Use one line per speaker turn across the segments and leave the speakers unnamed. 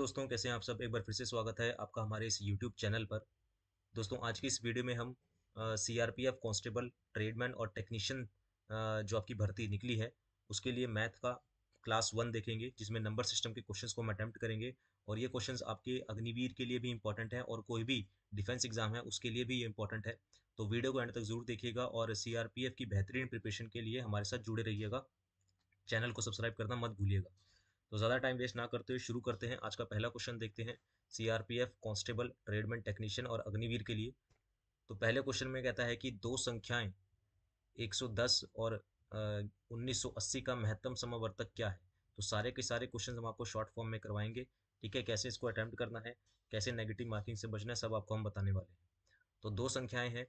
दोस्तों, कैसे हैं आप सब। एक बार फिर से स्वागत है आपका हमारे इस यूट्यूब चैनल पर। दोस्तों, आज की इस वीडियो में हम सीआरपीएफ कांस्टेबल, ट्रेडमैन और टेक्नीशियन जो आपकी भर्ती निकली है उसके लिए मैथ का क्लास 1 देखेंगे, जिसमें नंबर सिस्टम के क्वेश्चंस को हम अटेम्प्ट करेंगे। और ये क्वेश्चंस आपके अग्निवीर के लिए भी इंपॉर्टेंट है और कोई भी डिफेंस एग्जाम है उसके लिए भी ये इंपॉर्टेंट है। तो वीडियो को एंड तक जरूर देखिएगा और सीआरपीएफ की बेहतरीन प्रिपरेशन के लिए हमारे साथ जुड़े रहिएगा। चैनल को सब्सक्राइब करना मत भूलिएगा। तो ज़्यादा टाइम वेस्ट ना करते हुए शुरू करते हैं। आज का पहला क्वेश्चन देखते हैं सीआरपीएफ कांस्टेबल, ट्रेडमैन, टेक्नीशियन और अग्निवीर के लिए। तो पहले क्वेश्चन में कहता है कि दो संख्याएं 110 और 1980 का महत्तम समवर्तक क्या है। तो सारे के सारे क्वेश्चन हम आपको शॉर्ट फॉर्म में करवाएंगे। ठीक है, कैसे इसको अटेम्प्ट करना है, कैसे नेगेटिव मार्किंग से बचना है, सब आपको हम बताने वाले हैं। तो दो संख्याएं हैं,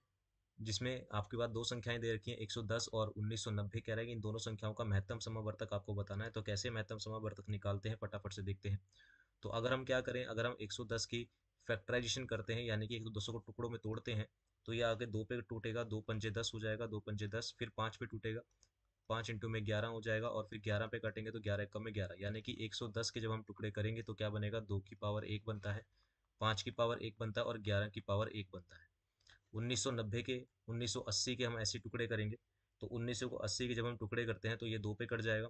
जिसमें आपके पास दो संख्याएं दे रखी हैं 110 और 1990। कह रहा है कि इन दोनों संख्याओं का महत्तम समवर्तक आपको बताना है। तो कैसे महत्तम समवर्तक निकालते हैं, फटाफट से देखते हैं। तो अगर हम क्या करें, अगर हम 110 की फैक्टराइजेशन करते हैं, यानी कि 110 को टुकड़ों में तोड़ते हैं, तो ये आगे दो पे टूटेगा, दो पंजे 10 हो जाएगा, दो पंजे 10, फिर पाँच पे टूटेगा, 5 इंटू में 11 हो जाएगा, और फिर 11 पे काटेंगे तो 11 एकम में 11, यानी कि 110 के जब हम टुकड़े करेंगे तो क्या बनेगा, 2 की पावर 1 बनता है, 5 की पावर 1 बनता है और 11 की पावर 1 बनता है। 1990 के 1980 के हम ऐसे टुकड़े करेंगे, तो 1980 के जब हम टुकड़े करते हैं तो ये दो पे कट जाएगा,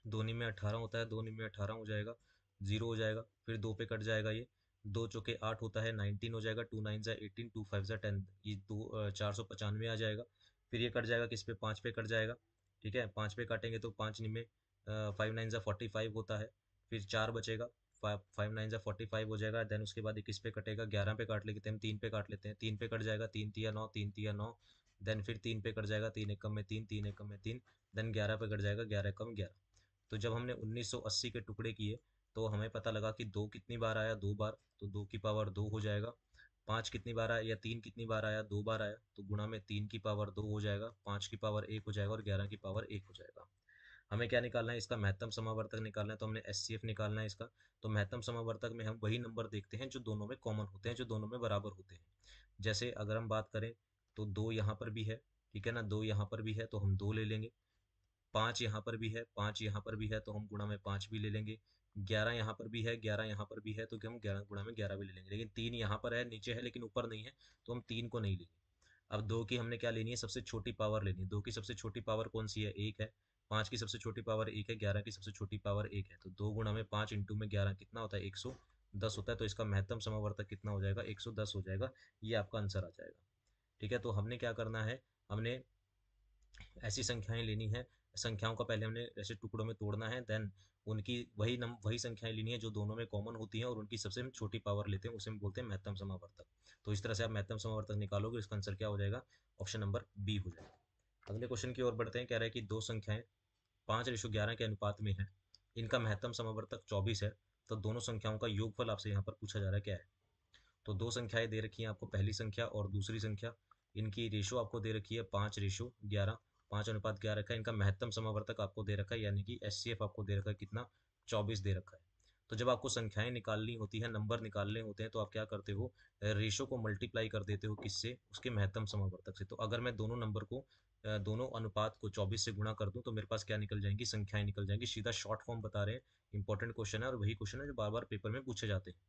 दो में 18 होता है, दो में 18 हो जाएगा, जीरो हो जाएगा, फिर दो पे कट जाएगा, ये दो चौके 8 होता है, 19 हो जाएगा, टू नाइन ज़ा 18, टू फाइव ज़ा 10, ये दो 495 आ जाएगा। फिर ये कट जाएगा, किस पे, पाँच पे कट जाएगा। ठीक है, पाँच पे काटेंगे तो पाँच में 5 9 ज़ा 45 होता है, फिर चार बचेगा, 5 9 ज़ा 45 हो जाएगा। देन उसके बाद ये किस पे कटेगा, 11 पे काट लेते हैं, तीन पे काट लेते हैं, तीन पे कट जाएगा, तीन तिया 9, तीन तिया 9। देन फिर तीन पे कट जाएगा, तीन एकम में तीन, तीन एकम में तीन। देन 11 पे कट जाएगा, 11 एकम 11। तो जब हमने 1980 के टुकड़े किए तो हमें पता लगा कि दो कितनी बार आया, दो बार, तो दो की पावर दो हो जाएगा। पाँच कितनी बार आया, या तीन कितनी बार आया, दो बार आया, तो गुणा में तीन की पावर दो हो जाएगा, पाँच की पावर एक हो जाएगा और 11 की पावर एक हो जाएगा। हमें क्या निकालना है, इसका महत्तम समावर्तक निकालना है, तो हमने एचसीएफ निकालना है इसका। तो महत्तम समावर्तक में हम वही नंबर देखते हैं जो दोनों में कॉमन होते हैं, जो दोनों में बराबर होते हैं। जैसे अगर हम बात करें तो दो यहाँ पर भी है, ठीक है ना, दो यहाँ पर भी है तो हम दो ले लेंगे। पाँच यहाँ पर भी है, पाँच यहाँ पर भी है तो हम गुणा में पाँच भी ले लेंगे। ग्यारह यहाँ पर भी है, ग्यारह यहाँ पर भी है तो हम ग्यारह गुणा में 11 भी ले लेंगे। लेकिन तीन यहाँ पर है, नीचे है लेकिन ऊपर नहीं है, तो हम तीन को नहीं लेंगे। अब दो की हमने क्या लेनी है, सबसे छोटी पावर लेनी है। दो की सबसे छोटी पावर कौन सी है, एक है। पाँच की सबसे छोटी पावर एक है, 11 की सबसे छोटी पावर एक है, तो दो गुणा में पाँच इंटू में 11 कितना होता है, 110 होता है। तो इसका महत्तम समावर्तक कितना हो जाएगा, 110 हो जाएगा। ये आपका आंसर आ जाएगा। ठीक है, तो हमने क्या करना है, हमने ऐसी संख्याएं लेनी है। संख्याओं का पहले हमने ऐसे टुकड़ों में तोड़ना है, देन उनकी वही संख्याएं लेनी है जो दोनों में कॉमन होती हैं और उनकी सबसे हम छोटी पावर लेते हैं, उसे हम बोलते हैं महत्तम समावर्तक। तो इस तरह से आप महत्तम समावर्तक निकालोगे, इसका आंसर क्या हो जाएगा, ऑप्शन नंबर बी हो जाएगा। अगले क्वेश्चन की ओर बढ़ते हैं। कह रहा है कि दो संख्याएं 5:11 के अनुपात में है, इनका महत्तम समावर्तक 24 है। तो दोनों संख्याओं का योगफल आपसे यहाँ पर पूछा जा रहा है, क्या है। तो दो संख्याएं दे रखी हैं आपको, पहली संख्या और दूसरी संख्या। इनकी रेशो आपको दे रखी है 5:11, 5:11 रखा है। इनका महत्तम समावर्तक आपको दे रखा है, यानी कि एचसीएफ आपको दे रखा है कितना, 24 दे रखा है। तो जब आपको संख्याएं निकालनी होती है, नंबर निकालने होते हैं, तो आप क्या करते हो, रेशो को मल्टीप्लाई कर देते हो, किससे, उसके महत्तम समावर्तक से। तो अगर मैं दोनों नंबर को दोनों अनुपात को 24 से गुणा कर दूं तो मेरे पास क्या निकल जाएंगी, संख्याएं निकल जाएंगी। सीधा शॉर्ट फॉर्म बता रहे हैं। इंपॉर्टेंट क्वेश्चन है और वही क्वेश्चन है जो बार बार पेपर में पूछे जाते हैं।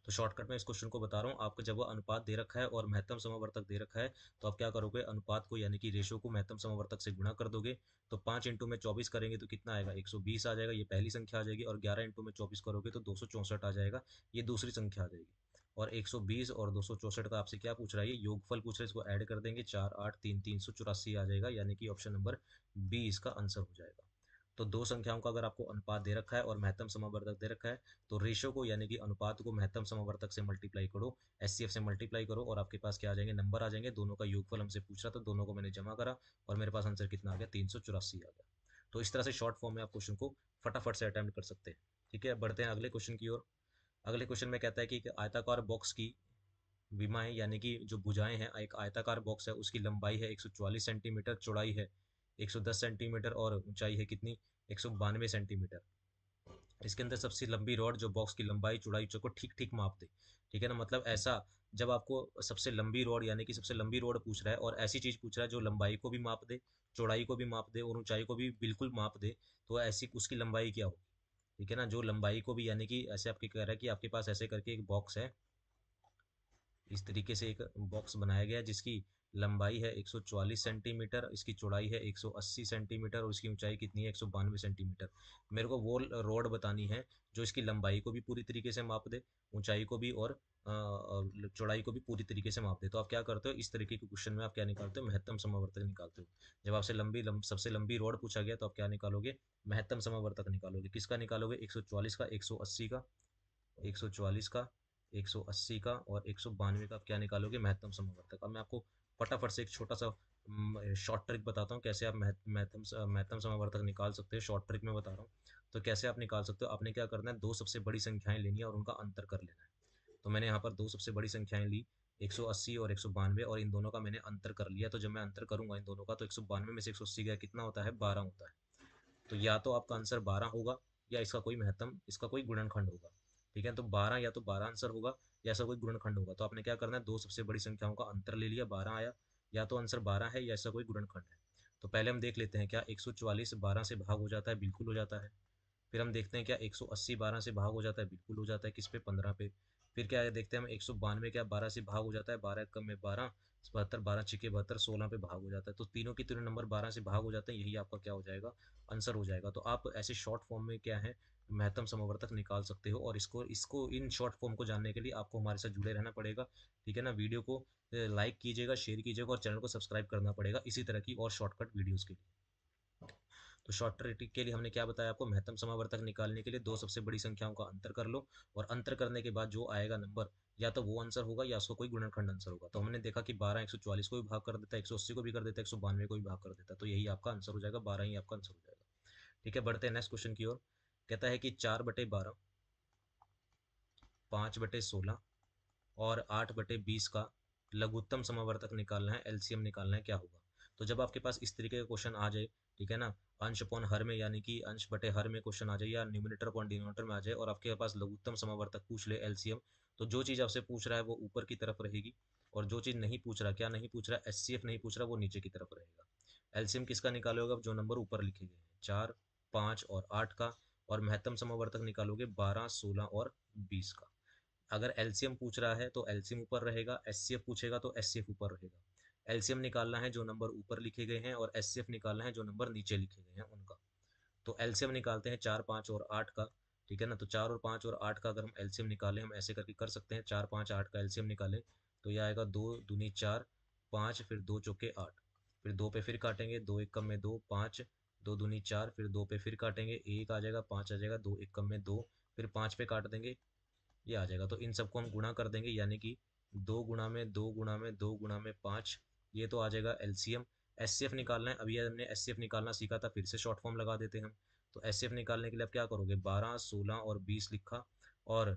तो शॉर्टकट में इस क्वेश्चन को बता रहा हूँ आपको। जब वो अनुपात दे रखा है और महत्तम समवर्तक दे रखा है, तो आप क्या करोगे, अनुपात को यानी कि रेशो को महत्तम समवर्तक से गुणा कर दोगे। तो 5 इंटू में 24 करेंगे तो कितना आएगा, 120 आ जाएगा, ये पहली संख्या आ जाएगी। और 11 इंटू में 24 करोगे तो 264 आ जाएगा, ये दूसरी संख्या आ जाएगी। और 120 और 264 का आपसे क्या पूछ रहा है, ये योगफल पूछ रहा है। इसको ऐड कर देंगे, 4 8 3 384 आ जाएगा, यानी कि ऑप्शन नंबर बी इसका आंसर हो जाएगा। तो दो संख्याओं का अगर आपको अनुपात दे रखा है और महत्तम समवर्तक दे रखा है, तो रेशो को यानी कि अनुपात को महत्तम समवर्तक से मल्टीप्लाई करो, एचसीएफ से मल्टीप्लाई करो, और आपके पास क्या आ जाएंगे, नंबर आ जाएंगे। दोनों का योगफल हमसे पूछ रहा था, दोनों को मैंने जमा करा और मेरे पास आंसर कितना आ गया, 384 आ गया। तो इस तरह से शॉर्ट फॉर्म में आप क्वेश्चन को फटाफट से अटेम्प्ट कर सकते हैं। ठीक है, बढ़ते हैं अगले क्वेश्चन की ओर। अगले क्वेश्चन में कहता है कि एक आयताकार बॉक्स की विमाएं, यानी कि जो भुजाएं हैं, एक आयताकार बॉक्स है, उसकी लंबाई है 144 सेंटीमीटर, चौड़ाई है 110 सेंटीमीटर और ऊंचाई है कितनी, 192 सेंटीमीटर। इसके अंदर सबसे लंबी रॉड जो बॉक्स की लंबाई चौड़ाई को ठीक ठीक माप दे। ठीक है ना, मतलब ऐसा, जब आपको सबसे लंबी रॉड यानी कि सबसे लंबी रॉड पूछ रहा है और ऐसी चीज पूछ रहा है जो लंबाई को भी माप दे, चौड़ाई को भी माप दे और ऊंचाई को भी बिल्कुल माप दे, तो ऐसी उसकी लंबाई क्या होगी। ठीक है ना, जो लंबाई को भी, यानी कि ऐसे आपके कह रहा है कि आपके पास ऐसे करके एक बॉक्स है, इस तरीके से एक बॉक्स बनाया गया है जिसकी लंबाई है 144 सेंटीमीटर, इसकी चौड़ाई है 180 सेंटीमीटर और इसकी ऊंचाई कितनी है 192 सेंटीमीटर। मेरे को वो रोड बतानी है जो इसकी लंबाई को भी पूरी तरीके से माप दे, ऊंचाई को भी और चौड़ाई को भी पूरी तरीके से माप दे। तो आप क्या करते हो, इस तरीके के क्वेश्चन में आप क्या निकालते हो, महत्तम समावर्तक निकालते हो। जब आपसे सबसे लंबी रोड पूछा गया तो आप क्या निकालोगे, महत्तम समावर्तक निकालोगे। किसका निकालोगे, 144 का, 180 का, 144 का, 180 का और 192 का। आप क्या निकालोगे, महत्तम समावर्तक। अब मैं आपको फटाफट से एक छोटा सा शॉर्ट ट्रिक बताता हूँ कैसे आप महत्तम समावर्तक निकाल सकते हो। शॉर्ट ट्रिक में बता रहा हूँ तो कैसे आप निकाल सकते हो। आपने क्या करना है, दो सबसे बड़ी संख्याएं लेनी है और उनका अंतर कर लेना है। तो मैंने यहाँ पर दो सबसे बड़ी संख्याएं ली, 180 और 192, और इन दोनों का मैंने अंतर कर लिया। तो जब मैं अंतर करूंगा इन दोनों का तो 192 में से 180 गया, कितना होता है, 12 होता है। तो या तो आपका आंसर 12 होगा या इसका कोई गुणनखंड होगा। ठीक है, तो 12 या तो 12 आंसर होगा या ऐसा कोई गुणनखंड होगा। तो आपने क्या करना है, दो सबसे बड़ी संख्याओं का अंतर ले लिया, 12 आया, या तो आंसर 12 है या ऐसा कोई गुणनखंड है। तो पहले हम देख लेते हैं क्या 144 12 से भाग हो जाता है, बिल्कुल हो जाता है। फिर हम देखते हैं क्या 180 12 से भाग हो जाता है, बिल्कुल हो जाता है। किस पे, 15 पे। फिर क्या है, देखते हैं हम 192 क्या 12 से भाग हो जाता है, 12 कम में 12, 72, 12 छिके 72, 16 पे भाग हो जाता है। तो तीनों की तीनों नंबर 12 से भाग हो जाते हैं, यही आपका क्या हो जाएगा, आंसर हो जाएगा। तो आप ऐसे शॉर्ट फॉर्म में क्या है, महत्तम समवर्तक निकाल सकते हो। और इसको इसको इन शॉर्ट फॉर्म को जानने के लिए आपको हमारे साथ जुड़े रहना पड़ेगा। ठीक है ना, वीडियो को लाइक कीजिएगा, शेयर कीजिएगा और चैनल को सब्सक्राइब करना पड़ेगा इसी तरह की और शॉर्टकट वीडियोज़ के लिए। तो शॉर्ट ट्रिक के लिए हमने क्या बताया आपको, महत्तम समावर्तक निकालने के लिए दो सबसे बड़ी संख्याओं का अंतर कर लो, और अंतर करने के बाद जो आएगा नंबर, या तो वो आंसर होगा या उसको कोई गुणनखंड आंसर होगा। तो हमने देखा कि 12 144 को भी भाग कर देता है, 180 को भी कर देता है, 192 को भी भाग कर देता है। तो यही आपका आंसर हो जाएगा, 12 ही आपका आंसर हो जाएगा। ठीक है, बढ़ते हैं नेक्स्ट क्वेश्चन की ओर। कहता है कि 4/12, 5/16 और 8/20 का लघुत्तम समावर्तक निकालना है, एलसीएम निकालना है, क्या होगा। तो जब आपके पास इस तरीके का क्वेश्चन आ जाए, ठीक है ना, अंश अपॉन हर में, यानी कि अंश बटे हर में क्वेश्चन आ जाए, या न्यूमिनेटर अपॉन डिनोमिनेटर में आ जाए, और आपके पास लघुत्तम समावर्तक पूछ ले, एलसीएम, तो जो चीज़ आपसे पूछ रहा है वो ऊपर की तरफ रहेगी, और जो चीज़ नहीं पूछ रहा, क्या नहीं पूछ रहा, एचसीएफ नहीं पूछ रहा, वो नीचे की तरफ रहेगा। एलसीएम किसका निकालोगे, जो नंबर ऊपर लिखे गए हैं, 4, 5 और 8 का। और महत्तम समावर्तक निकालोगे 12, 16 और 20 का। अगर एलसीएम पूछ रहा है तो एलसीएम ऊपर रहेगा, एचसीएफ पूछेगा तो एचसीएफ ऊपर रहेगा। एलसीएम निकालना है जो नंबर ऊपर लिखे गए हैं, और एचसीएफ निकालना है जो नंबर नीचे लिखे गए हैं उनका। तो एलसीएम निकालते हैं 4, 5 और 8 का। ठीक है ना, तो 4 और 5 और 8 का अगर हम एलसीएम निकालें, हम ऐसे करके कर सकते हैं, 4, 5, 8 का एलसीएम निकालें तो यह आएगा 2 दूनी 4, 5 फिर 2 चौके 8, फिर 2 पे फिर काटेंगे, 2 एक कम में 2, 5, 2 दूनी 4, फिर 2 पे फिर काटेंगे, 1 आ जाएगा, 5 आ जाएगा, 2 एक कम में 2, फिर 5 पे काट देंगे, ये आ जाएगा। तो इन सबको हम गुणा कर देंगे, यानी कि 2 गुणा में 2 गुणा में 2 गुणा में 5, ये तो आ जाएगा एलसीएम। एचसीएफ निकालना है, अभी हमने एचसीएफ निकालना सीखा था, फिर से शॉर्ट फॉर्म लगा देते हैं हम। तो एचसीएफ निकालने के लिए आप क्या करोगे, 12, 16 और 20 लिखा, और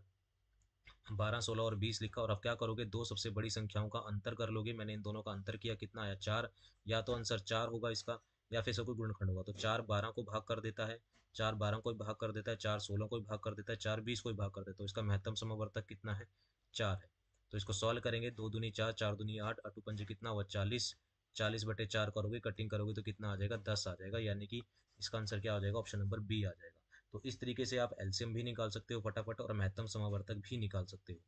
12, 16 और 20 लिखा, और अब क्या करोगे, दो सबसे बड़ी संख्याओं का अंतर कर लोगे। मैंने इन दोनों का अंतर किया, कितना आया, 4। या तो आंसर 4 होगा इसका, या फिर इसका कोई गुणनखंड होगा। तो 4 12 को भाग कर देता है, 4 12 को भी भाग कर देता है, 4 16 को भी भाग कर देता है, 4 20 को भी भाग कर देता है। तो इसका महत्तम समवर्तक कितना है, 4 है। तो इसको सॉल्व करेंगे, 2 दूनी 4, 4 दूनी 8, अटू पंजे कितना हुआ, 40, 40/4 करोगे, कटिंग करोगे तो कितना आ जाएगा, 10 आ जाएगा। यानी कि इसका आंसर क्या हो जाएगा, ऑप्शन नंबर बी आ जाएगा। तो इस तरीके से आप एलसीएम भी निकाल सकते हो फटाफट, और महत्तम समावर्तक भी निकाल सकते हो।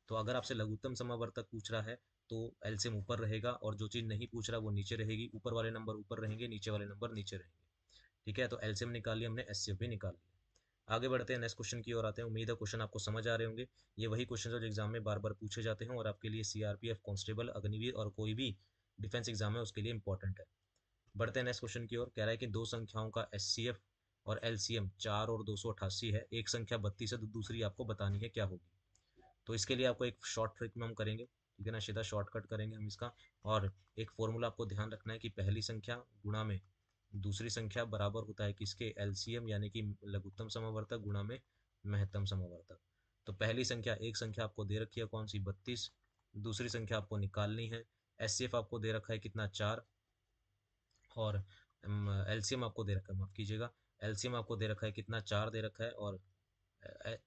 तो अगर आपसे लघुत्तम समावर्तक पूछ रहा है तो एलसीएम ऊपर रहेगा, और जो चीज़ नहीं पूछ रहा वो नीचे रहेगी। ऊपर वाले नंबर ऊपर रहेंगे, नीचे वाले नंबर नीचे रहेंगे। ठीक है, तो एलसीएम निकाल लिया हमने, एचसीएफ भी निकाल लिया। आगे बढ़ते हैं, नेक्स्ट क्वेश्चन की ओर आते हैं। उम्मीद है क्वेश्चन आपको समझ आ रहे होंगे। ये वही क्वेश्चन जो एग्जाम में बार बार पूछे जाते हैं, और आपके लिए सीआरपीएफ कांस्टेबल, अग्निवीर और कोई भी डिफेंस एग्जाम है उसके लिए इंपॉर्टेंट है। बढ़ते हैं नेक्स्ट क्वेश्चन की ओर। कह रहा है कि दो संख्याओं का एचसीएफ और एलसीएम 4 और 288 है, एक संख्या 32 है तो दूसरी आपको बतानी है, क्या होगी। तो इसके लिए आपको एक शॉर्ट ट्रिक में हम करेंगे, ठीक है ना, सीधा शॉर्टकट करेंगे हम इसका। और एक फॉर्मूला आपको ध्यान रखना है कि पहली संख्या गुणा में दूसरी संख्या बराबर होता है किसके, एलसीएम, यानी कि लघुत्तम समावर्तक गुणा में महत्तम समावर्तक। तो पहली संख्या, एक संख्या आपको दे रखी है कौन सी, 32, दूसरी संख्या आपको निकालनी है। एचसीएफ आपको दे रखा है कितना, 4, और एलसीएम आपको दे रखा है, माफ कीजिएगा, एलसीएम आपको दे रखा है कितना, 4 दे रखा है, और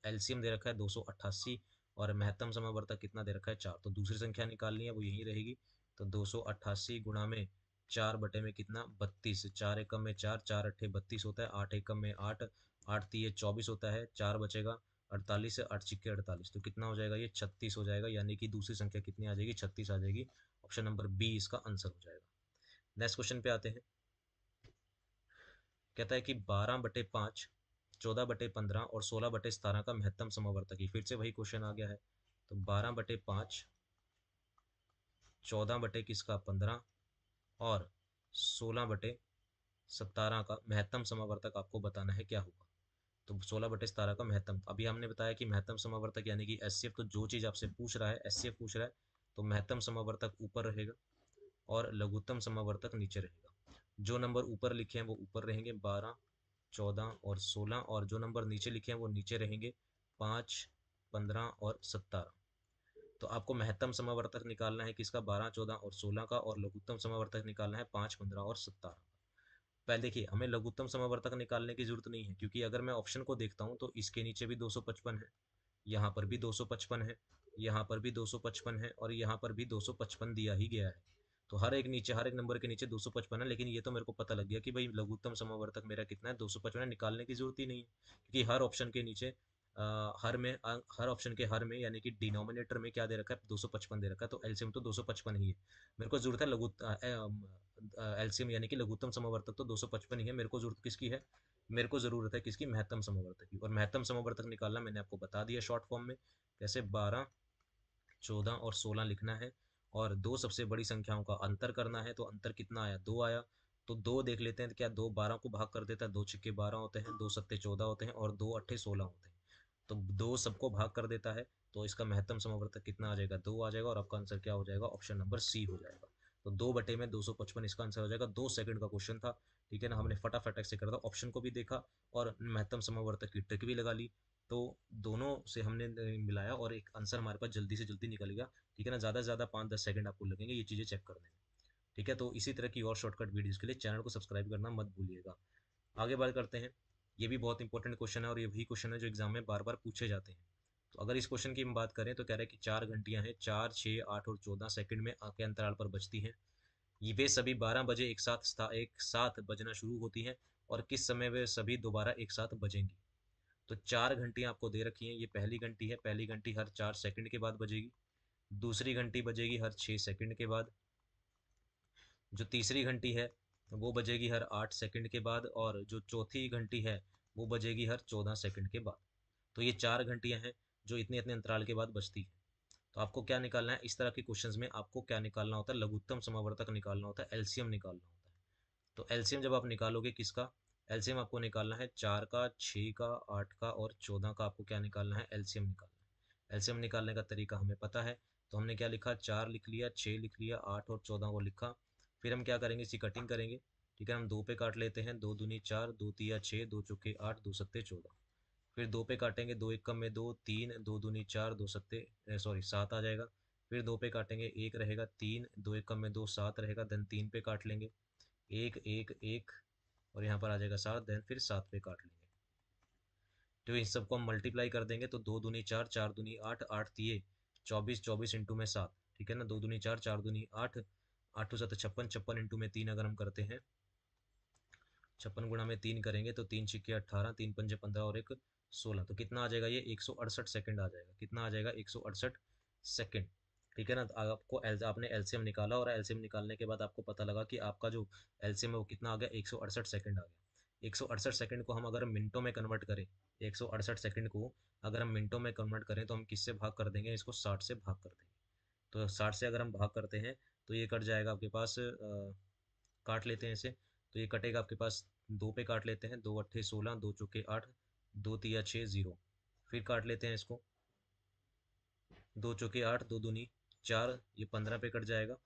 एलसीएम दे रखा है 288, और महत्तम समावर्तक कितना दे रखा है, 4। तो दूसरी संख्या निकालनी है, वो यही रहेगी। तो 288 गुणा में 4 बटे में कितना, 32, 4 एकम में 4, 4 अट्ठे 32 होता है, 8 एकम में 8, 8 तिये 24 होता है, 4 बचेगा 48 से 8 छिक्के 48, तो कितना हो जाएगा ये 36 हो जाएगा, यानी कि दूसरी संख्या कितनी आ जाएगी 36 आ जाएगी। ऑप्शन नंबर बी इसका आंसर हो जाएगा। नेक्स्ट क्वेश्चन पे आते हैं। कहता है कि 12/5, 14/15 और 16/17 का महत्तम समवर्तक ही। फिर से वही क्वेश्चन आ गया है। तो 12/5, 14 बटे किसका 15 और 16/17 का महत्तम समावर्तक आपको बताना है क्या होगा। तो 16/17 का महत्तम, अभी हमने बताया कि महत्तम समावर्तक यानी कि एचसीएफ, तो जो चीज़ आपसे पूछ रहा है एचसीएफ पूछ रहा है, तो महत्तम समावर्तक ऊपर रहेगा और लघुत्तम समावर्तक नीचे रहेगा। जो नंबर ऊपर लिखे हैं वो ऊपर रहेंगे 12, 14 और 16, और जो नंबर नीचे लिखे हैं वो नीचे रहेंगे 5, 15 और 17। तो आपको महत्तम समावर्तक निकालना है किसका 12, 14 और 16 का, और लघुत्तम समावर्तक निकालना है 5, 15 और 17। पहले देखिए, हमें लघुत्तम समावर्तक निकालने की जरूरत नहीं है, क्योंकि अगर मैं ऑप्शन को देखता हूँ तो इसके नीचे भी 255 है, यहाँ पर भी 255 है, यहाँ पर भी 255 है, और यहाँ पर भी 255 दिया ही गया है। तो हर एक नंबर के नीचे 255 है, लेकिन ये तो मेरे को पता लग गया कि भाई लघुत्तम समावर्तक मेरा कितना है 255 है, निकालने की जरूरत ही नहीं है, क्योंकि हर ऑप्शन के नीचे हर ऑप्शन के हर में यानी कि डिनोमिनेटर में क्या दे रखा है 255 दे रखा है, तो एलसीएम तो 255 ही है। मेरे को जरूरत है एलसीएम यानी कि लघुत्तम समावर्तक तो 255 ही है। मेरे को जरूरत किसकी है, मेरे को ज़रूरत है किसकी, महत्तम समवर्तक की। और महत्तम समवर्तक निकालना मैंने आपको बता दिया शॉर्ट फॉर्म में, कैसे 12, 14 और 16 लिखना है, और दो सबसे बड़ी संख्याओं का अंतर करना है। तो अंतर कितना आया, 2 आया। तो 2 देख लेते हैं, क्या 2 12 को भाग कर देता है, 2 छिक्के 12 होते हैं, 2 सत्ते 14 होते हैं, और 2 अट्ठे 16 होते हैं। तो 2 सबको भाग कर देता है, तो इसका महत्तम समवर्तक कितना आ जाएगा, 2 आ जाएगा, और आपका आंसर क्या हो जाएगा, ऑप्शन नंबर सी हो जाएगा। तो 2/255 इसका आंसर हो जाएगा। 2 सेकंड का क्वेश्चन था, ठीक है ना, हमने फटाफट ऐसे कर दिया, ऑप्शन को भी देखा और महत्तम समवर्तक की ट्रिक भी लगा ली। तो दोनों से हमने मिलाया और एक आंसर हमारे पास जल्दी से जल्दी निकल गया, ठीक है ना। ज़्यादा से ज़्यादा 5-10 सेकंड आपको लगेंगे ये चीज़ें चेक करने में, ठीक है। तो इसी तरह की और शॉर्टकट वीडियोज़ के लिए चैनल को सब्सक्राइब करना मत भूलिएगा। आगे बात करते हैं। ये भी बहुत इंपॉर्टेंट क्वेश्चन है, और ये वही क्वेश्चन है जो एग्जाम में बार बार पूछे जाते हैं। तो अगर इस क्वेश्चन की हम बात करें तो कह रहा है कि 4 घंटियां हैं, 4, 6, 8 और 14 सेकंड में के अंतराल पर बजती हैं। ये वे सभी 12 बजे एक साथ बजना शुरू होती हैं, और किस समय वे सभी दोबारा एक साथ बजेंगी। तो 4 घंटियां आपको दे रखी हैं। ये पहली घंटी है, पहली घंटी हर 4 सेकंड के बाद बजेगी। दूसरी घंटी बजेगी हर 6 सेकंड के बाद। जो तीसरी घंटी है वो बजेगी हर 8 सेकंड के बाद, और जो चौथी घंटी है वो बजेगी हर 14 सेकंड के बाद। तो ये 4 घंटियां हैं जो इतने इतने अंतराल के बाद बजती है। तो आपको क्या निकालना है, इस तरह के क्वेश्चंस में आपको क्या निकालना होता है, लघुत्तम समावर्तक निकालना होता है, एलसीएम निकालना होता है। तो एलसीएम जब आप निकालोगे किसका, एलसीएम आपको निकालना है 4 का, 6 का, 8 का और 14 का। आपको क्या निकालना है, एलसीएम निकालना है। एलसीएम निकालने का तरीका हमें पता है। तो हमने क्या लिखा, 4 लिख लिया, 6 लिख लिया, 8 और 14 को लिखा। फिर हम क्या करेंगे, इसकी कटिंग करेंगे, ठीक है। हम 2 पे काट लेते हैं, 2 दूनी 4, 2 तिया 6, 2 चौके 8, 2 सत्ते 14। फिर 2 पे काटेंगे, 2 एकम में 2, 3, 2 दूनी 4, 2 सत्ते 7 आ जाएगा। फिर 2 पे काटेंगे, 1 रहेगा, 3, 2 एकम में 2, 7 रहेगा। देन 3 पे काट लेंगे, 1, 1, 1, और यहाँ पर आ जाएगा 7। देन फिर 7 पे काट लेंगे। तो इन सबको हम मल्टीप्लाई कर देंगे, तो 2 दूनी 4, 4 दूनी 8, 8 तिये 24, 24 इंटू में 7, ठीक है ना। 2 दूनी 4, 4 दूनी 8, 8 7 56, 56 इंटू में 3 अगर हम करते हैं, 56 गुणा में 3 करेंगे तो 3 छिक्के 18, 3 पंजे 15 और 1 16। तो कितना आ जाएगा, ये 168 सेकंड आ जाएगा। कितना आ जाएगा, 168 सेकंड, ठीक है ना। तो आपने एलसीएम निकाला, और एलसीएम निकालने के बाद आपको पता लगा कि आपका जो एलसीएम है वो कितना आ गया, 168 सेकंड आ गया। 168 सेकंड को हम अगर मिनटों में कन्वर्ट करें, 168 सेकंड को अगर हम मिनटों में कन्वर्ट करें तो हम किससे भाग कर देंगे, इसको 60 से भाग कर देंगे। तो 60 से अगर हम भाग करते हैं तो ये कट जाएगा आपके पास, काट लेते हैं इसे। तो ये कटेगा आपके पास, 2 पे काट लेते हैं, 2 अट्ठे 16, 2 चौके 8, 2 तिया 6, 0। फिर काट लेते हैं इसको, 2 चौके 8, 2 दूनी 4, ये 15 पे कट जाएगा,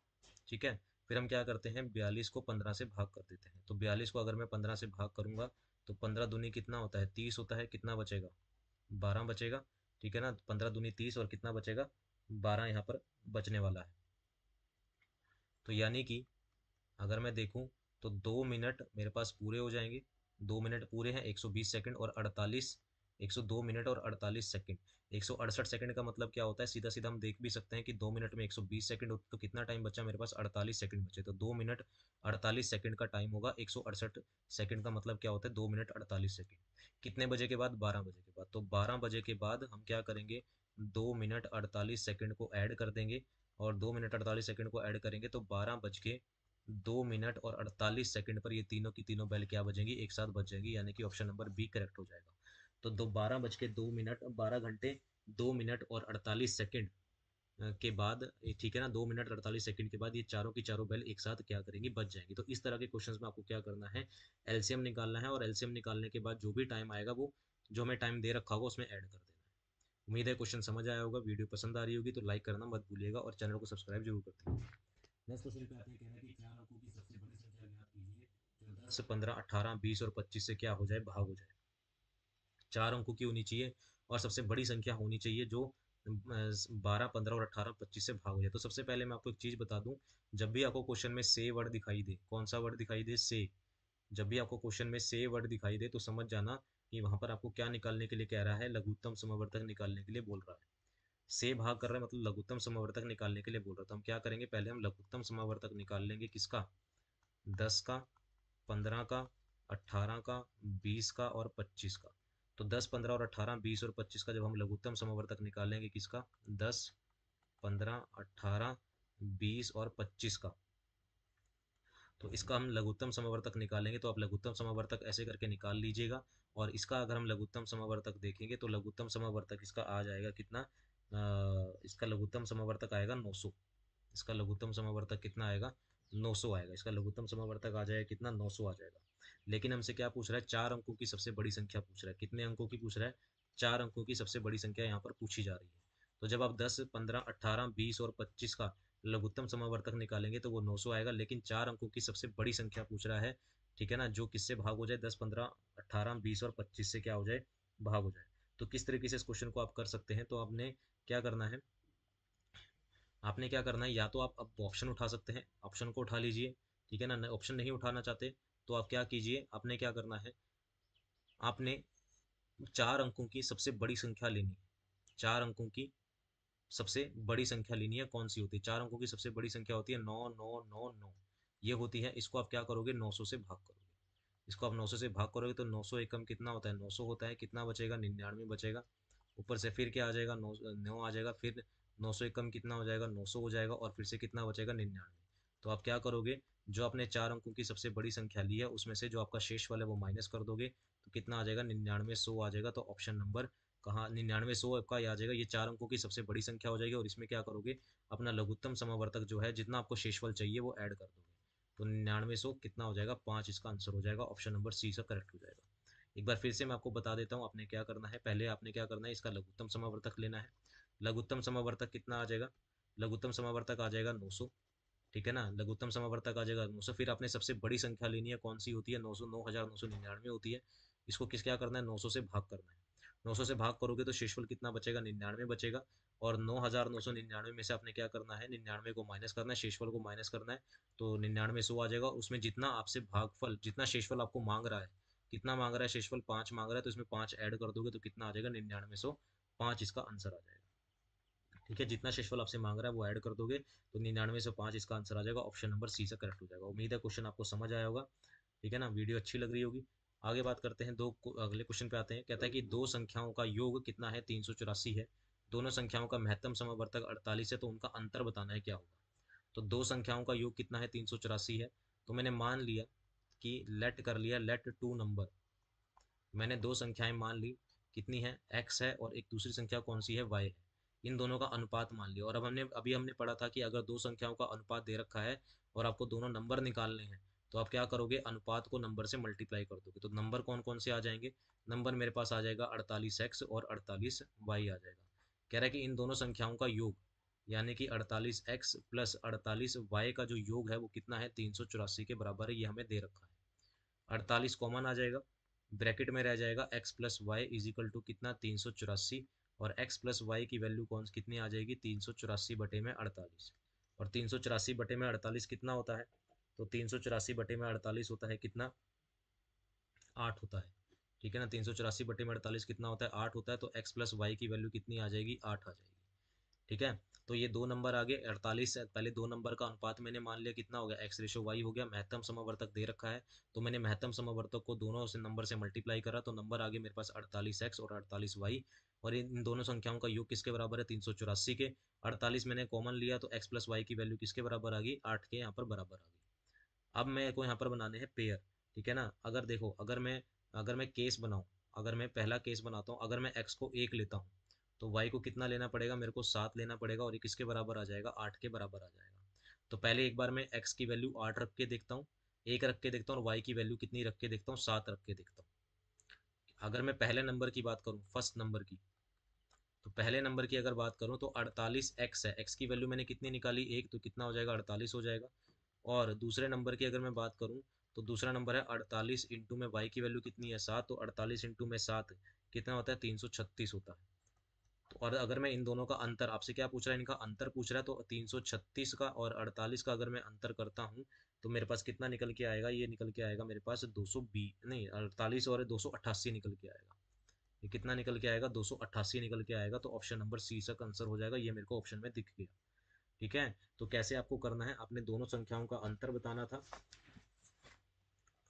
ठीक है। फिर हम क्या करते हैं, 42 को 15 से भाग कर देते हैं। तो 42 को अगर मैं 15 से भाग करूंगा तो 15 दूनी कितना होता है, 30 होता है। कितना बचेगा, 12 बचेगा, ठीक है ना। 15 दूनी 30, और कितना बचेगा, 12 यहाँ पर बचने वाला है। तो यानी कि अगर मैं देखूं तो 2 मिनट मेरे पास पूरे हो जाएंगे। 2 मिनट पूरे हैं, 120 सेकंड और 48 102 मिनट और 48 सेकंड। 168 सेकंड का मतलब क्या होता है, सीधा सीधा हम देख भी सकते हैं कि 2 मिनट में 120 सेकंड होते तो कितना टाइम बचा मेरे पास, 48 सेकंड बचे। तो 2 मिनट 48 सेकंड का टाइम होगा। 168 सेकंड का मतलब क्या होता है, 2 मिनट 48 सेकंड। कितने बजे के बाद, 12 बजे के बाद। तो 12 बजे के बाद हम क्या करेंगे, 2 मिनट 48 सेकंड को ऐड कर देंगे, और 2 मिनट 48 सेकंड को ऐड करेंगे तो 12 बज के 2 मिनट और 48 सेकंड पर ये तीनों की तीनों बेल क्या बजेंगी, एक साथ बज जाएंगी, यानी कि ऑप्शन नंबर बी करेक्ट हो जाएगा। तो 12 बज के 2 मिनट, 12 घंटे 2 मिनट और 48 सेकंड के बाद, ठीक है ना, 2 मिनट 48 सेकंड के बाद ये चारों की चारों बेल एक साथ क्या करेंगी, बच जाएंगी। तो इस तरह के क्वेश्चंस में आपको क्या करना है, एलसीएम निकालना है, और एलसीएम निकालने के बाद जो भी टाइम आएगा वो जो हमें टाइम दे रखा होगा उसमें ऐड कर देना है। उम्मीद है क्वेश्चन समझ आया होगा। वीडियो पसंद आ रही होगी तो लाइक करना मत भूलिएगा, और चैनल को सब्सक्राइब जरूर कर दीजिएगा। नेक्स्ट क्वेश्चन पे आते हैं, कह रहा है कि चार अंकों की सबसे बड़ी संख्या ज्ञात कीजिए जो 10, 15, 18, 20 और 25 से क्या हो जाए, भाग हो जाए। चार अंकों की होनी चाहिए और सबसे बड़ी संख्या होनी चाहिए जो 12, 15 और 18, 25 से भाग हो जाए। तो सबसे पहले मैं आपको एक चीज़ बता दूं, जब भी आपको क्वेश्चन में से वर्ड दिखाई दे, कौन सा वर्ड दिखाई दे, से, जब भी आपको क्वेश्चन में से वर्ड दिखाई दे तो समझ जाना कि वहां पर आपको क्या निकालने के लिए कह रहा है, लघुत्तम समवर्तक निकालने के लिए बोल रहा है। से भाग कर रहा है मतलब लघुत्तम समवर्तक निकालने के लिए बोल रहा है। तो हम क्या करेंगे, पहले हम लघुत्तम समवर्तक निकाल लेंगे, किसका, 10 का, 15 का, 18 का, 20 का और 25 का। तो 10, 15 और 18, 20 और 25 का जब हम लघुत्तम समवर्तक निकालेंगे, किसका, 10, 15, 18, 20 और 25 का, तो इसका हम लघुत्तम समवर्तक निकालेंगे। तो आप लघुत्तम समवर्तक ऐसे करके निकाल लीजिएगा। और इसका अगर हम लघुत्तम समवर्तक देखेंगे तो लघुत्तम समवर्तक इसका आ जाएगा कितना, इसका लघुत्तम समवर्तक आएगा 900। इसका लघुत्तम समवर्तक कितना आएगा, 900 आएगा। इसका लघुत्तम समवर्तक आ जाएगा कितना, 900 आ जाएगा। लेकिन हमसे क्या पूछ रहा है, चार अंकों की सबसे बड़ी संख्या पूछ रहा है। कितने अंकों की पूछ रहा है, चार अंकों की सबसे बड़ी संख्या यहाँ पर पूछी जा रही है। तो जब आप 10, 15, 18, 20 और 25 का लघुत्तम समावर्तक निकालेंगे तो वो 900 आएगा। लेकिन चार अंकों की सबसे बड़ी संख्या पूछ रहा है, ठीक है ना, जो किससे भाग हो जाए, 10, 15, 18, 20 और 25 से क्या हो जाए, भाग हो जाए। तो किस तरीके से इस क्वेश्चन को आप कर सकते हैं, तो आपने क्या करना है, आपने क्या करना है, या तो आप अब ऑप्शन उठा सकते हैं, ऑप्शन को उठा लीजिए, ठीक है ना। ऑप्शन नहीं उठाना चाहते तो आप क्या कीजिए, आपने क्या करना है, आपने चार अंकों की सबसे बड़ी संख्या लेनी है। चार अंकों की सबसे बड़ी संख्या लेनी है, कौन सी होती है, चार अंकों की सबसे बड़ी संख्या होती है 9 9 9 9, ये होती है। इसको आप क्या करोगे, 900 से भाग करोगे। इसको आप 900 से भाग करोगे तो 900 एकम कितना होता है, 900 होता है, कितना बचेगा, 99 बचेगा। ऊपर से फिर क्या आ जाएगा, 9 आ जाएगा, फिर 900 एकम कितना हो जाएगा, 900 हो जाएगा, और फिर से कितना बचेगा, 99। तो आप क्या करोगे, जो आपने चार अंकों की सबसे बड़ी संख्या ली है उसमें से जो आपका शेष वाला है वो माइनस कर दोगे, तो कितना आ जाएगा, 99, 100 आ जाएगा। तो ऑप्शन नंबर कहाँ, 99, 100 आपका आ जाएगा। ये चार अंकों की सबसे बड़ी संख्या हो जाएगी, और इसमें क्या करोगे, अपना लघुत्तम समावर्तक जो है, जितना आपको शेषफल चाहिए वो ऐड कर दोगे। तो 99, 100 कितना हो जाएगा, 5 इसका आंसर हो जाएगा। ऑप्शन नंबर सी का करेक्ट हो जाएगा। एक बार फिर से मैं आपको बता देता हूँ आपने क्या करना है। पहले आपने क्या करना है, इसका लघुत्तम समावर्तक लेना है। लघुत्तम समावर्तक कितना आ जाएगा, लघुत्तम समावर्तक आ जाएगा 900, ठीक है ना। लघुत्तम समावर्तक आ जाएगा 900, फिर आपने सबसे बड़ी संख्या लेनी है, कौन सी होती है, 900, 9999 होती है। इसको किस क्या करना है, 900 से भाग करना है। 900 से भाग करोगे तो शेषफल कितना बचेगा, 99 बचेगा। और 9999 में से आपने क्या करना है, 99 को माइनस करना है, शेषफल को माइनस करना है। तो 99, 100 आ जाएगा। उसमें जितना आपसे भागफल, जितना शेषफल आपको मांग रहा है, कितना मांग रहा है शेषफल, 5 मांग रहा है, तो इसमें 5 ऐड कर दोगे तो कितना आ जाएगा, 99, 100, 5 इसका आंसर आ जाएगा। ठीक है, जितना शेषफल आपसे मांग रहा है वो ऐड कर दोगे तो 99 से 5 इसका आंसर आ जाएगा। ऑप्शन नंबर सी से करेक्ट हो जाएगा। उम्मीद है क्वेश्चन आपको समझ आया होगा, ठीक है ना, वीडियो अच्छी लग रही होगी। आगे बात करते हैं, अगले क्वेश्चन पे आते हैं। कहता है कि दो संख्याओं का योग कितना है, 384 है। दोनों संख्याओं का महत्तम समवर्तक 48 है, तो उनका अंतर बताना है, क्या होगा। तो दो संख्याओं का योग कितना है, 384 है। तो मैंने मान लिया कि लेट कर लिया, लेट टू नंबर, मैंने दो संख्याएं मान ली, कितनी है, x है, और एक दूसरी संख्या कौन सी है, y है। इन दोनों का अनुपात मान लिया। और अब हमने पढ़ा था कि अगर दो संख्याओं का अनुपात दे रखा है और आपको दोनों नंबर निकालने हैं, तो आप क्या करोगे, अनुपात को नंबर से मल्टीप्लाई कर दोगे। तो नंबर कौन कौन से आ जाएंगे, नंबर मेरे पास आ जाएगा 48x और 48y आ जाएगा। कह रहा है कि इन दोनों संख्याओं का योग, यानी कि 48x प्लस 48y का जो योग है वो कितना है, 384 के बराबर है, ये हमें दे रखा है। 48 कॉमन आ जाएगा, ब्रैकेट में रह जाएगा x plus y is equal to कितना, 384। और x प्लस वाई की वैल्यू कौन कितनी आ जाएगी, 384 बटे में 48। और 384 बटे में 48 कितना होता है, तो 384 बटे में 48 होता है कितना, 8 होता है। ठीक है ना। 384/48 कितना होता है, 8 होता है, तो x प्लस वाई की वैल्यू कितनी आ जाएगी, 8 आ जाएगी। ठीक है, तो ये दो नंबर आ गए 48 से। पहले दो नंबर का अनुपात मैंने मान लिया कितना हो गया, x रेशो y हो गया। महत्तम समवर्तक दे रखा है, तो मैंने महत्तम समवर्तक को दोनों से नंबर से मल्टीप्लाई करा, तो नंबर आ गए मेरे पास 48x और 48y। और इन दोनों संख्याओं का योग किसके बराबर है, 384 के। 48 मैंने कॉमन लिया तो x प्लस वाई की वैल्यू किसके बराबर आ गई, 8 के यहाँ पर बराबर आ गई। अब मेरे को यहाँ पर बनाने हैं पेयर। ठीक है ना। अगर देखो, अगर मैं केस बनाऊँ, अगर मैं पहला केस बनाता हूँ, अगर मैं x को 1 लेता हूँ तो y को कितना लेना पड़ेगा, मेरे को 7 लेना पड़ेगा, और ये किसके बराबर आ जाएगा, 8 के बराबर आ जाएगा। तो पहले एक बार मैं x की वैल्यू 8 रख के देखता हूँ, 1 रख के देखता हूँ, और y की वैल्यू कितनी रख के देखता हूँ, 7 रख के देखता हूँ। अगर मैं पहले नंबर की बात करूँ, फर्स्ट नंबर की, तो पहले नंबर की अगर बात करूँ तो 48x है, x की वैल्यू मैंने कितनी निकाली, 1, तो कितना हो जाएगा, 48 हो जाएगा। और दूसरे नंबर की अगर मैं बात करूँ, तो दूसरा नंबर है 48 इंटू में y की वैल्यू कितनी है, 7, तो 48 इंटू में 7 कितना होता है, 336 होता है। तो और अगर मैं इन दोनों का अंतर, आपसे क्या पूछ रहा है, इनका अंतर पूछ रहा है, तो 336 का और 48 का अगर मैं अंतर करता हूँ तो मेरे पास कितना निकल के आएगा, ये निकल के आएगा मेरे पास 220, नहीं 48 और 288 निकल के आएगा। ये कितना निकल के आएगा, 288 निकल के आएगा। तो ऑप्शन नंबर सी इसका आंसर हो जाएगा, ये मेरे को ऑप्शन में दिख गया। ठीक है, तो कैसे आपको करना है, आपने दोनों संख्याओं का अंतर बताना था।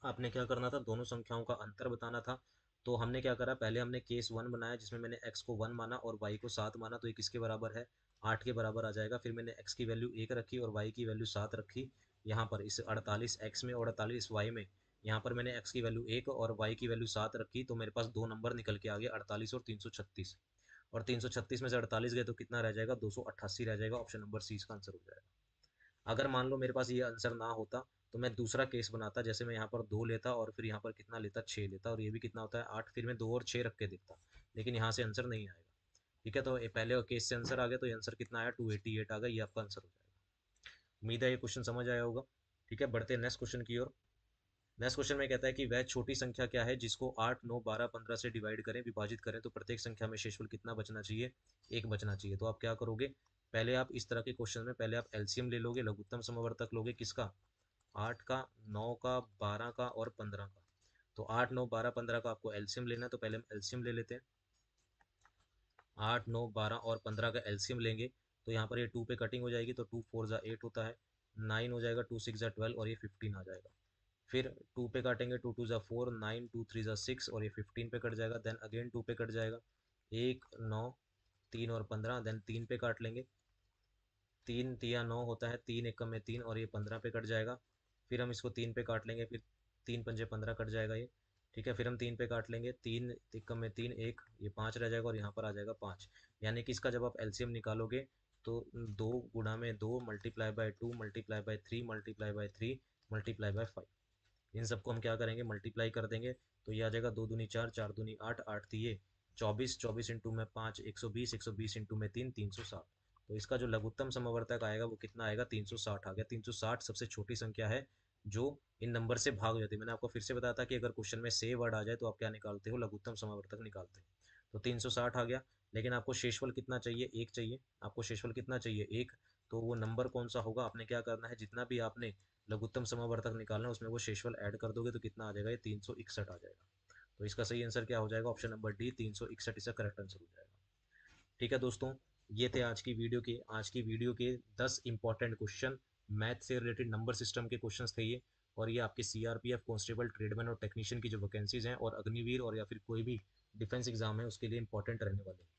आपने क्या करना था, दोनों संख्याओं का अंतर बताना था। तो हमने क्या करा, पहले हमने केस 1 बनाया जिसमें मैंने x को 1 माना और y को 7 माना, तो ये किसके बराबर है, 8 के बराबर आ जाएगा। फिर मैंने x की वैल्यू 1 रखी और y की वैल्यू 7 रखी। यहाँ पर इस 48x में और 48y में, यहाँ पर मैंने x की वैल्यू 1 और y की वैल्यू 7 रखी, तो मेरे पास दो नंबर निकल के आ गए, 48 और 336। और 336 में से 48 गए तो कितना रह जाएगा, 288 रह जाएगा। ऑप्शन नंबर सी इसका आंसर हो जाएगा। अगर मान लो मेरे पास ये आंसर ना होता तो मैं दूसरा केस बनाता, जैसे मैं यहाँ पर 2 लेता और फिर यहाँ पर कितना लेता, 6 लेता, और ये भी कितना होता है, 8, फिर मैं 2 और 6 रख के देखता, लेकिन यहाँ से आंसर नहीं आएगा। ठीक है, तो ये पहले केस से आंसर आ गया, तो ये आंसर कितना आया, 288 आ गया, ये आपका आंसर हो जाएगा। उम्मीद है ये क्वेश्चन समझ आया होगा। ठीक है, बढ़ते हैं नेक्स्ट क्वेश्चन की ओर। नेक्स्ट क्वेश्चन में कहता है कि वह छोटी संख्या क्या है जिसको 8, 9, 12, 15 से डिवाइड करें, विभाजित करें, तो प्रत्येक संख्या में शेषफल कितना बचना चाहिए, एक बचना चाहिए। तो आप क्या करोगे, पहले आप इस तरह के क्वेश्चन में पहले आप एलसीएम ले लोगे, लघुत्तम समवर्तक लोगे, किसका, 8 का, 9 का, 12 का और 15 का। तो 8, 9, 12, 15 का आपको एलसीएम लेना है, तो पहले हम एलसीएम ले लेते हैं। 8, 9, 12 और 15 का एलसीएम लेंगे, तो यहाँ पर ये 2 पे कटिंग हो जाएगी, तो 2 4 जा 8 होता है, 9 हो जाएगा, 2 6 जा 12 और ये 15 आ जाएगा। फिर 2 पे काटेंगे, 2 2 जा 4, 9, 2 3 जा 6 और ये 15 पे कट जाएगा। देन अगेन 2 पे कट जाएगा, 1, 9, 3 और 15। देन 3 पे काट लेंगे, 3 तिया 9 होता है, 3 एकम में 3 और ये 15 पे कट जाएगा। फिर हम इसको 3 पे काट लेंगे, फिर 3 पंजे 15 कट जाएगा ये। ठीक है, फिर हम 3 पे काट लेंगे, 3 एकम में 3 1, ये 5 रह जाएगा और यहाँ पर आ जाएगा 5। यानी कि इसका जब आप एलसीएम निकालोगे तो 2 गुणा में 2 multiply by 2 multiply by 3 multiply by 3 multiply by 5, इन सबको हम क्या करेंगे, मल्टीप्लाई कर देंगे। तो ये आ जाएगा 2 दूनी 4, 4 दूनी 8, 8 तिये 24, 24 इंटू में 5 120, 120 इंटू में 3 360। तो इसका जो लघुत्तम समवर्तक आएगा वो कितना आएगा, 360 आ गया। 360 सबसे छोटी संख्या है जो इन नंबर से भाग जाती है। मैंने आपको फिर से बताया था कि अगर क्वेश्चन में से वर्ड आ जाए तो आप क्या निकालते हो, लघुत्तम समवर्तक निकालते हो। तो 360 आ गया, लेकिन आपको शेषफल कितना चाहिए, एक चाहिए। आपको शेषफल कितना चाहिए, एक। तो वो नंबर कौन सा होगा, आपने क्या करना है, जितना भी आपने लघुत्तम समावर्तक निकालना है उसमें वो शेषफल ऐड कर दोगे, तो कितना आ जाएगा, ये 361 आ जाएगा। तो इसका सही आंसर क्या हो जाएगा, ऑप्शन नंबर डी, 361 इसका करेक्ट आंसर हो जाएगा। ठीक है दोस्तों, ये थे आज की वीडियो के 10 इंपॉर्टेंट क्वेश्चन, मैथ से रिलेटेड नंबर सिस्टम के क्वेश्चन थे ये। और ये आपके सीआरपीएफ कांस्टेबल ट्रेडमैन और टेक्नीशियन की जो वैकेंसीज हैं और अग्निवीर और या फिर कोई भी डिफेंस एग्जाम है उसके लिए इंपॉर्टेंट रहने वाले हैं।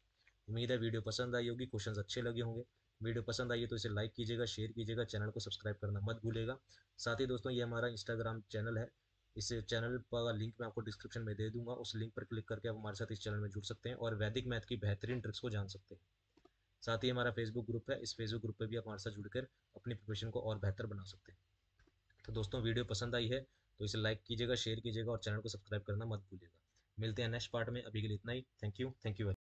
उम्मीद है वीडियो पसंद आई होगी, क्वेश्चंस अच्छे लगे होंगे। वीडियो पसंद आई है तो इसे लाइक कीजिएगा, शेयर कीजिएगा, चैनल को सब्सक्राइब करना मत भूलिएगा। साथ ही दोस्तों, ये हमारा इंस्टाग्राम चैनल है, इस चैनल का लिंक मैं आपको डिस्क्रिप्शन में दे दूंगा, उस लिंक पर क्लिक करके आप हमारे साथ इस चैनल में जुड़ सकते हैं और वैदिक मैथ की बेहतरीन ट्रिक्स को जान सकते हैं। साथ ही हमारा फेसबुक ग्रुप है, इस फेसबुक ग्रुप पर भी आप हमारे साथ जुड़कर अपनी प्रिपरेशन को और बेहतर बना सकते हैं। तो दोस्तों, वीडियो पसंद आई है तो इसे लाइक कीजिएगा, शेयर कीजिएगा और चैनल को सब्सक्राइब करना मत भूलिएगा। मिलते हैं नेक्स्ट पार्ट में, अभी के लिए इतना ही। Thank you, thank you.